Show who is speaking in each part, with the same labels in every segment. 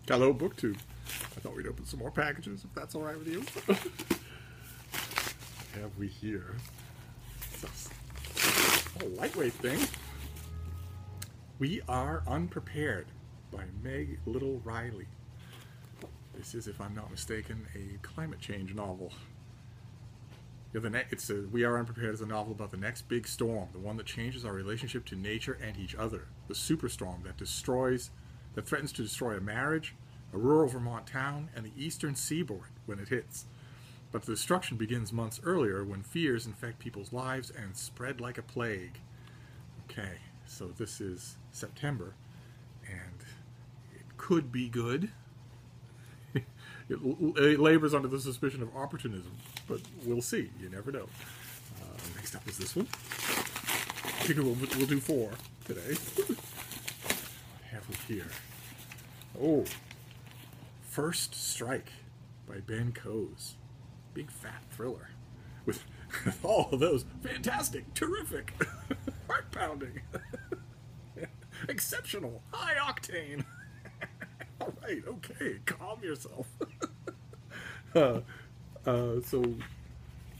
Speaker 1: Hello, BookTube. I thought we'd open some more packages, if that's all right with you. What have we here? A lightweight thing. We Are Unprepared by Meg Little Reilly. This is, if I'm not mistaken, a climate change novel. We Are Unprepared is a novel about the next big storm, the one that changes our relationship to nature and each other. The superstorm that threatens to destroy a marriage, a rural Vermont town, and the eastern seaboard when it hits. But the destruction begins months earlier when fears infect people's lives and spread like a plague. Okay, so this is September, and it could be good. It labors under the suspicion of opportunism, but we'll see. You never know. Next up is this one. I figure we'll do 4 today. What have we here? Oh, First Strike by Coes. Big fat thriller with all of those fantastic, terrific, heart-pounding, exceptional, high octane. All right, okay, calm yourself. So it's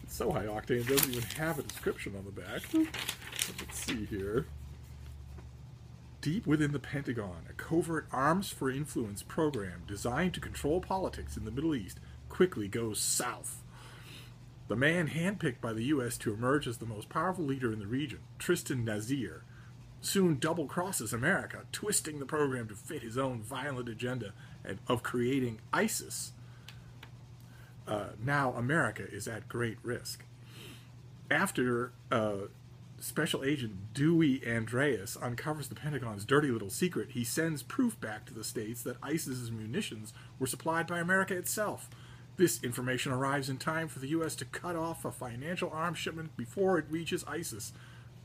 Speaker 1: so high octane it doesn't even have a description on the back. Let's see here. Deep within the Pentagon, a covert arms for influence program designed to control politics in the Middle East quickly goes south. The man handpicked by the U.S. to emerge as the most powerful leader in the region, Tristan Nazir, soon double-crosses America, twisting the program to fit his own violent agenda of creating ISIS. Now America is at great risk. After Special Agent Dewey Andreas uncovers the Pentagon's dirty little secret, he sends proof back to the States that ISIS's munitions were supplied by America itself. This information arrives in time for the U.S. to cut off a financial arms shipment before it reaches ISIS.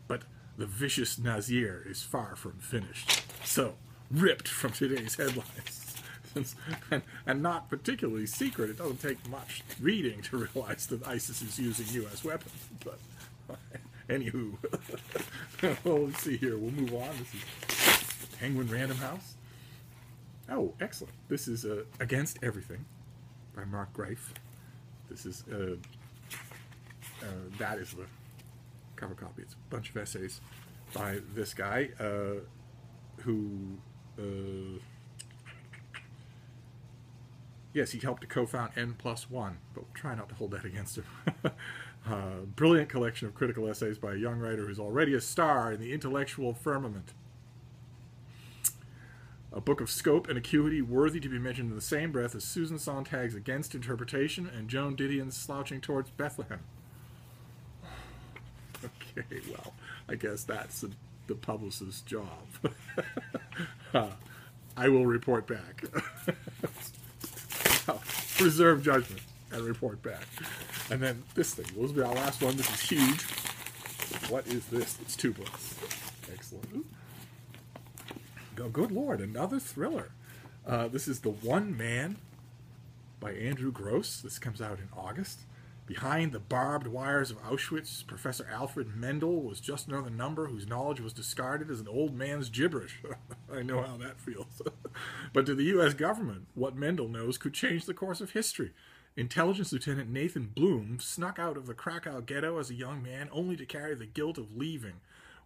Speaker 1: But the vicious Nazir is far from finished. So, ripped from today's headlines. And not particularly secret. It doesn't take much reading to realize that ISIS is using U.S. weapons. But, anywho. Well, let's see here. We'll move on. This is Penguin Random House. Oh, excellent. This is Against Everything by Mark Greif. This is, that is the cover copy. It's a bunch of essays by this guy who, yes, he helped to co-found N+1, but we'll try not to hold that against him. Brilliant collection of critical essays by a young writer who's already a star in the intellectual firmament. A book of scope and acuity worthy to be mentioned in the same breath as Susan Sontag's Against Interpretation and Joan Didion's Slouching Towards Bethlehem. Okay, well, I guess that's the publicist's job. I will report back. Reserve judgment and report back. And then this thing. This will be our last one. This is huge. What is this? It's 2 books. Excellent. Oh, good Lord, another thriller. This is The One Man by Andrew Gross. This comes out in August. Behind the barbed wires of Auschwitz, Professor Alfred Mendel was just another number whose knowledge was discarded as an old man's gibberish. I know how that feels. But to the U.S. government, what Mendel knows could change the course of history. Intelligence Lieutenant Nathan Bloom snuck out of the Krakow ghetto as a young man only to carry the guilt of leaving,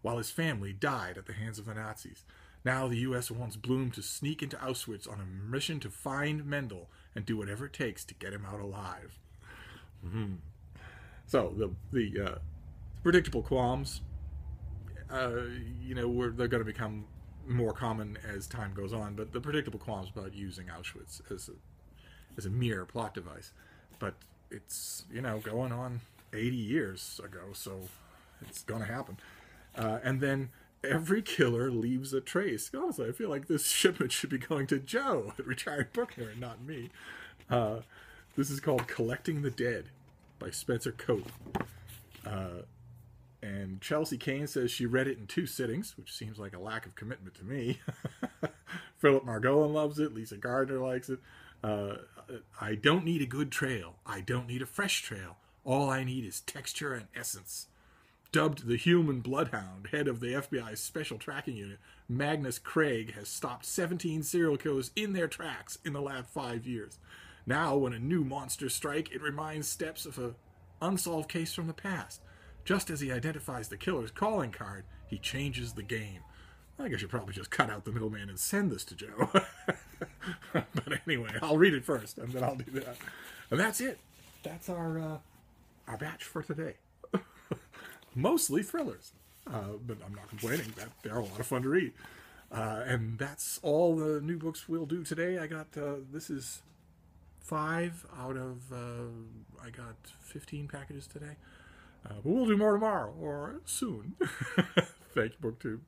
Speaker 1: while his family died at the hands of the Nazis. Now the U.S. wants Bloom to sneak into Auschwitz on a mission to find Mendel and do whatever it takes to get him out alive. So the predictable qualms, they're going to become more common as time goes on. But the predictable qualms about using Auschwitz as a mere plot device, but it's going on 80 years ago, so it's going to happen. And then every killer leaves a trace. Honestly, I feel like this shipment should be going to Joe, the retired Buckner, and not me. This is called Collecting the Dead by Spencer Kope. And Chelsea Kane says she read it in 2 sittings, which seems like a lack of commitment to me. Philip Margolin loves it. Lisa Gardner likes it. I don't need a good trail. I don't need a fresh trail. All I need is texture and essence. Dubbed the Human Bloodhound, head of the FBI's Special Tracking Unit, Magnus Craig has stopped 17 serial killers in their tracks in the last 5 years. Now, when a new monsters strike, it reminds Steps of an unsolved case from the past. Just as he identifies the killer's calling card, he changes the game. I guess you probably just cut out the middleman and send this to Joe. But anyway, I'll read it first, and then I'll do that. And that's it. That's our batch for today. Mostly thrillers, but I'm not complaining. They're a lot of fun to read. And that's all the new books we'll do today. I got, this is 5 out of, I got 15 packages today. But we'll do more tomorrow, or soon. Thank you, BookTube.